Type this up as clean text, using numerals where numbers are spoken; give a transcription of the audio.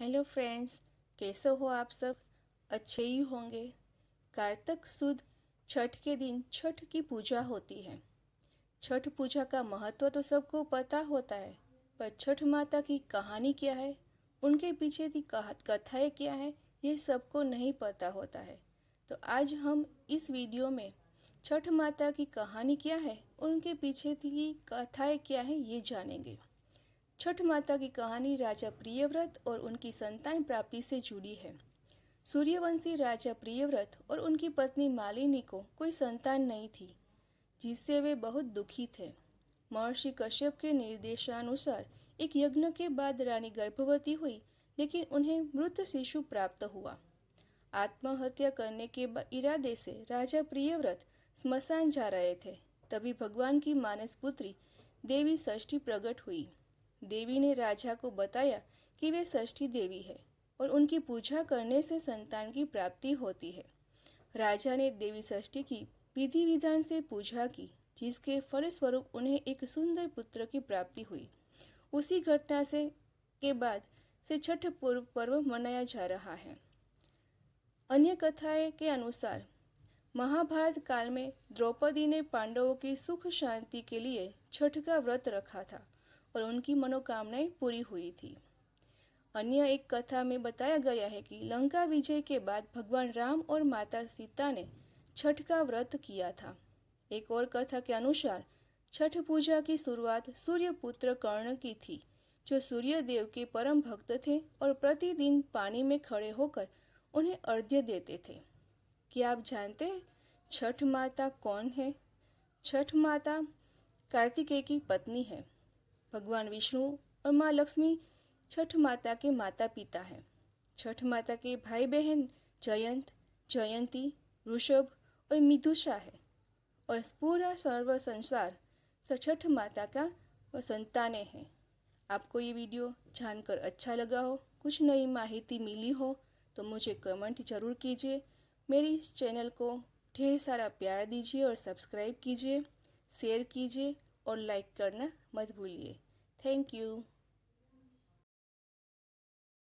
Hello friends, कैसे हो आप सब? अच्छे ही होंगे। कार्तिक सुद छठ के दिन छठ की पूजा होती है। छठ पूजा का महत्व तो सबको पता होता है, पर छठ माता की कहानी क्या है, उनके पीछे की कथाएं क्या है, ये सबको नहीं पता होता है। तो आज हम इस वीडियो में छठ माता की कहानी क्या है, उनके पीछे की कथाएं क्या है, ये जानेंगे। छठ माता की कहानी राजा प्रियव्रत और उनकी संतान प्राप्ति से जुड़ी है। सूर्यवंशी राजा प्रियव्रत और उनकी पत्नी मालिनी को कोई संतान नहीं थी, जिससे वे बहुत दुखी थे। महर्षि कश्यप के निर्देशानुसार एक यज्ञ के बाद रानी गर्भवती हुई, लेकिन उन्हें मृत शिशु प्राप्त हुआ। आत्महत्या करने के इरादे से राजा प्रियव्रत स्मशान जा रहे थे। तभी भगवान की मानस पुत्री देवी षष्ठी प्रकट हुई। देवी ने राजा को बताया कि वे षष्ठी देवी है और उनकी पूजा करने से संतान की प्राप्ति होती है। राजा ने देवी षष्ठी की विधि विधान से पूजा की, जिसके फलस्वरूप उन्हें एक सुंदर पुत्र की प्राप्ति हुई। उसी घटना से के बाद से छठ पर्व मनाया जा रहा है। अन्य कथाएं के अनुसार महाभारत काल में द्रौपदी ने पांडवों की सुख शांति के लिए छठ का व्रत रखा था और उनकी मनोकामनाएं पूरी हुई थी। अन्य एक कथा में बताया गया है कि लंका विजय के बाद भगवान राम और माता सीता ने छठ का व्रत किया था। एक और कथा के अनुसार छठ पूजा की शुरुआत सूर्य पुत्र कर्ण की थी, जो सूर्य देव के परम भक्त थे और प्रतिदिन पानी में खड़े होकर उन्हें अर्घ्य देते थे। क्या आप जानते हैं छठ माता कौन है? छठ माता कार्तिकेय की पत्नी है। भगवान विष्णु और माँ लक्ष्मी छठ माता के माता पिता हैं। छठ माता के भाई बहन जयंत, जयंती, ऋषभ और मिथुषा है और पूरा सर्व संसार छठ माता का संतानें हैं। आपको ये वीडियो जानकर अच्छा लगा हो, कुछ नई माहिती मिली हो, तो मुझे कमेंट जरूर कीजिए। मेरी इस चैनल को ढेर सारा प्यार दीजिए और सब्सक्राइब कीजिए, शेयर कीजिए और लाइक करना मत भूलिए। Thank you.